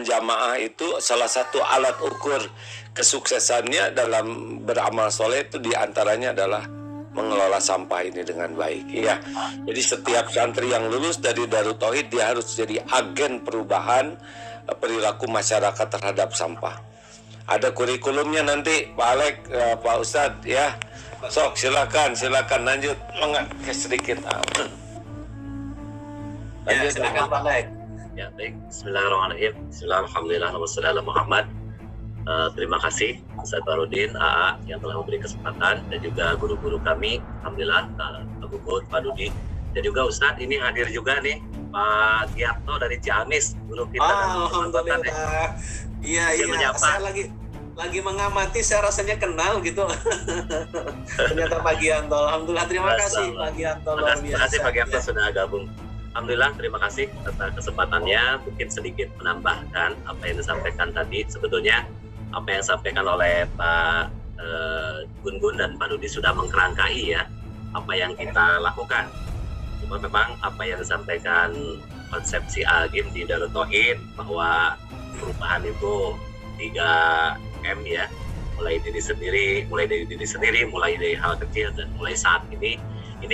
dan jamaah itu salah satu alat ukur kesuksesannya dalam beramal soleh itu diantaranya adalah mengelola sampah ini dengan baik. Ya, jadi setiap santri yang lulus dari Darut Tauhid dia harus jadi agen perubahan perilaku masyarakat terhadap sampah. Ada kurikulumnya nanti Pak Alek, Pak Ustadz ya. Sok silakan lanjut sedikit. Ya, silakan Pak Alek. Ya, baik. Bismillahirrahmanirrahim. Bismillahirrahmanirrahim. Wassalamualaikum warahmatullahi. Terima kasih Ustaz Farudin, AA yang telah memberi kesempatan, dan juga guru-guru kami, alhamdulillah, Pak Gugut, Pak Dudi, dan juga Ustadz ini hadir juga nih Pak Giarto dari Ciamis, guru kita. Alhamdulillah. Iya. Saya lagi mengamati, saya rasanya kenal gitu. Ternyata Pak Gianto. Alhamdulillah, terima kasih Pak Gianto. Terima kasih Pak Gianto sudah gabung. Alhamdulillah, terima kasih atas kesempatannya. Mungkin sedikit menambahkan apa yang disampaikan tadi. Sebetulnya apa yang disampaikan oleh Pak Gun-Gun dan Pak Dudi sudah mengkerangkai ya apa yang kita lakukan. Cuma memang apa yang disampaikan konsepsi Agim di Darut Tauhid bahwa perubahan itu 3M ya, mulai dari diri sendiri, mulai dari hal kecil, dan mulai saat ini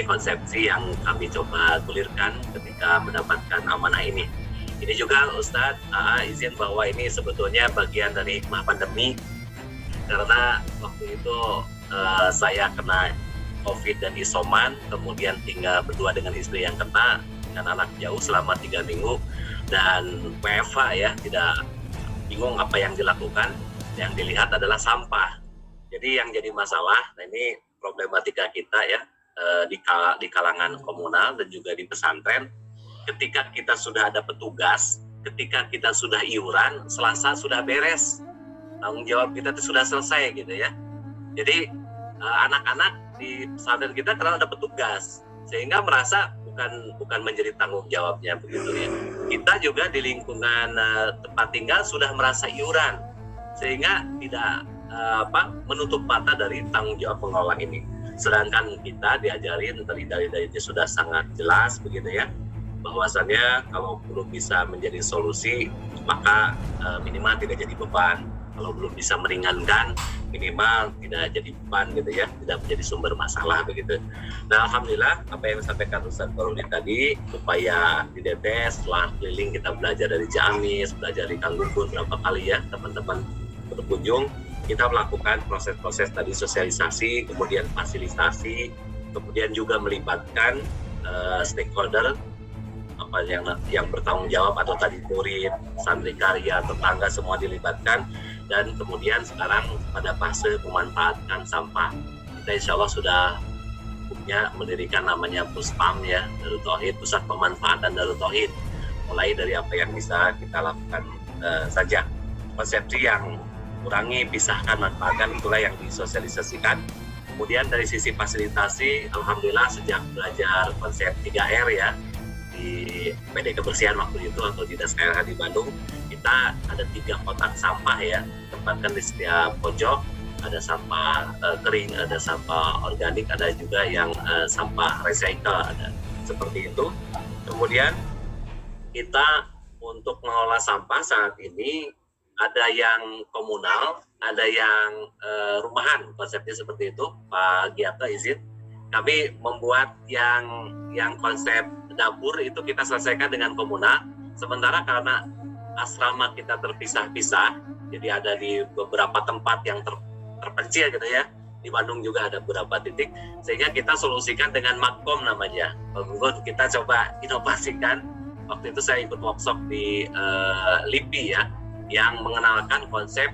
konsepsi yang kami coba gulirkan ketika mendapatkan amanah ini. Ini juga Ustadz izin bahwa ini sebetulnya bagian dari hikmah pandemi, karena waktu itu saya kena COVID dan isoman, kemudian tinggal berdua dengan istri yang kena, dengan anak jauh selama 3 minggu, dan WFH ya, tidak bingung apa yang dilakukan. Yang dilihat adalah sampah. Jadi yang jadi masalah, nah ini problematika kita ya, di kalangan komunal dan juga di pesantren. Ketika kita sudah ada petugas, ketika kita sudah iuran, Selasa sudah beres, tanggung jawab kita itu sudah selesai gitu ya. Jadi anak-anak di pesantren kita karena ada petugas, sehingga merasa bukan menjadi tanggung jawabnya begitu ya. Kita juga di lingkungan tempat tinggal sudah merasa iuran, sehingga tidak menutup mata dari tanggung jawab pengelola ini. Sedangkan kita diajarin dari sudah sangat jelas begitu ya, bahwasannya kalau belum bisa menjadi solusi maka minimal tidak jadi beban. Kalau belum bisa meringankan, minimal tidak jadi beban gitu ya, tidak menjadi sumber masalah begitu. Nah, alhamdulillah apa yang disampaikan Ustaz Farudin tadi, upaya di DTS setelah keliling kita belajar dari Ciamis, belajar di Kang Gunggun berapa kali ya teman-teman berkunjung, kita melakukan proses-proses tadi sosialisasi, kemudian fasilitasi, kemudian juga melibatkan stakeholder apa yang bertanggung jawab, atau tadi murid, santri karya, tetangga semua dilibatkan. Dan kemudian sekarang pada fase memanfaatkan sampah, kita insya Allah sudah punya mendirikan namanya Puspam ya, Darut Tauhid, Pusat Pemanfaatan Darut Tauhid. Mulai dari apa yang bisa kita lakukan saja. Konsepsi yang kurangi, pisahkan, manfaatkan, itulah yang disosialisasikan. Kemudian dari sisi fasilitasi, alhamdulillah sejak belajar konsep 3R ya di PD Kebersihan waktu itu atau Dinas KLH di Bandung, kita ada 3 kotak sampah ya, tempatkan di setiap pojok. Ada sampah kering, ada sampah organik, ada juga yang sampah recycle, ada seperti itu. Kemudian kita untuk mengelola sampah saat ini ada yang komunal, ada yang rumahan, konsepnya seperti itu. Pak Giarto izin, kami membuat yang konsep dapur itu kita selesaikan dengan komunal. Sementara karena asrama kita terpisah-pisah, jadi ada di beberapa tempat yang terpencil gitu ya. Di Bandung juga ada beberapa titik, sehingga kita solusikan dengan Makom namanya. Kita coba inovasikan. Waktu itu saya ikut workshop di LIPI ya, yang mengenalkan konsep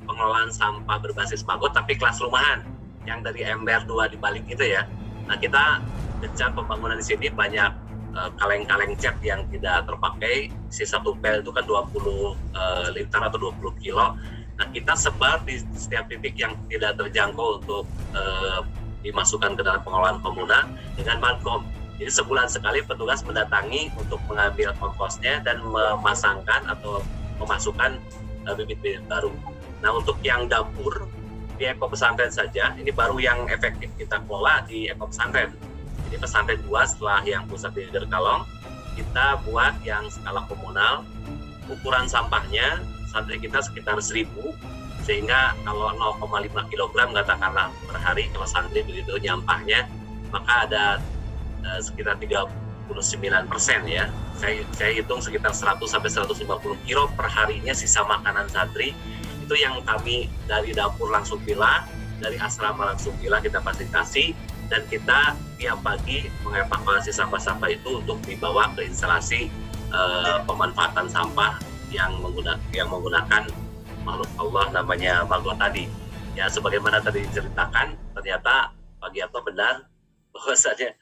pengelolaan sampah berbasis Magot tapi kelas rumahan, yang dari ember 2 dibalik itu ya. Nah, kita gencar pembangunan di sini, banyak kaleng-kaleng cat yang tidak terpakai. Isi satu pel itu kan 20 liter atau 20 kilo. Nah, kita sebar di setiap titik yang tidak terjangkau untuk dimasukkan ke dalam pengelolaan komunal dengan Makom. Jadi sebulan sekali petugas mendatangi untuk mengambil komposnya dan memasangkan atau memasukkan bibit-bibit baru. Nah, untuk yang dapur di Eko Pesantren saja, ini baru yang efektif kita kelola di Eko Pesantren. Jadi pesantren 2 setelah yang pusat di Derkalong, kita buat yang skala komunal ukuran sampahnya santri kita sekitar 1.000, sehingga kalau 0,5 kg katakanlah per hari kalau santri begitu nyampahnya, maka ada sekitar 39% ya. Saya hitung sekitar 100-150 kilo per harinya sisa makanan santri. Itu yang kami dari dapur langsung pilah, dari asrama langsung pilah kita fasilitasi, dan kita tiap pagi mengevakuasi sampah-sampah itu untuk dibawa ke instalasi pemanfaatan sampah yang menggunakan makhluk Allah namanya maggot tadi. Ya, sebagaimana tadi diceritakan, ternyata Pak Giarto benar bahwasanya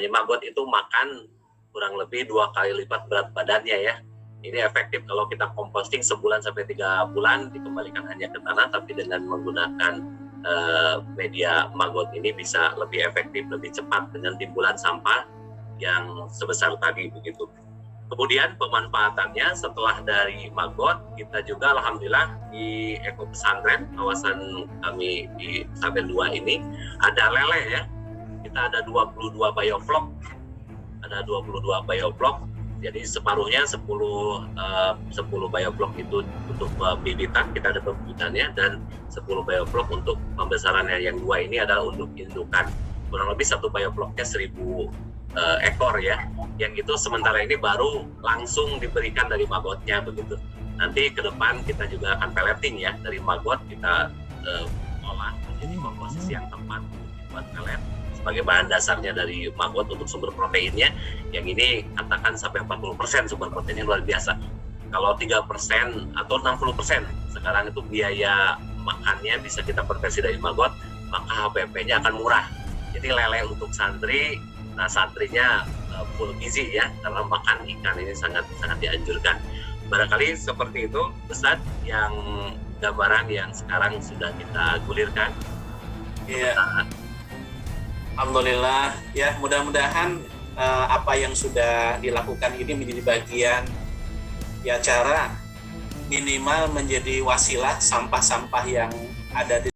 maggot itu makan kurang lebih 2 kali lipat berat badannya ya. Ini efektif kalau kita composting sebulan sampai 3 bulan, dikembalikan hanya ke tanah, tapi dengan menggunakan media maggot ini bisa lebih efektif, lebih cepat dengan timbulan sampah yang sebesar tadi begitu. Kemudian pemanfaatannya setelah dari maggot, kita juga alhamdulillah di Eko Pesantren kawasan kami di Saben 2 ini ada lele ya. Kita ada 22 bioflok. Ada 22 bioflok. Jadi separuhnya 10 bioflok itu untuk bibitan, kita ada pembibitannya, dan 10 bioflok untuk pembesarannya. Yang 2 ini adalah untuk indukan. Kurang lebih 1 biofloknya 1.000 ekor ya. Yang itu sementara ini baru langsung diberikan dari maggotnya begitu. Nanti ke depan kita juga akan pelleting ya, dari maggot kita olah menjadi komposisi yang tepat buat pellet sebagai bahan dasarnya dari maggot untuk sumber proteinnya. Yang ini katakan sampai 40% sumber proteinnya luar biasa. Kalau 3% atau 60% sekarang itu biaya makannya bisa kita konversi dari maggot, maka HPP-nya akan murah. Jadi lele untuk santri, nah santrinya full gizi ya, karena makan ikan ini sangat dianjurkan. Barangkali seperti itu Ustadz yang gambaran yang sekarang sudah kita gulirkan. Iya. Alhamdulillah ya, mudah-mudahan apa yang sudah dilakukan ini menjadi bagian ya, cara minimal menjadi wasilah sampah-sampah yang ada di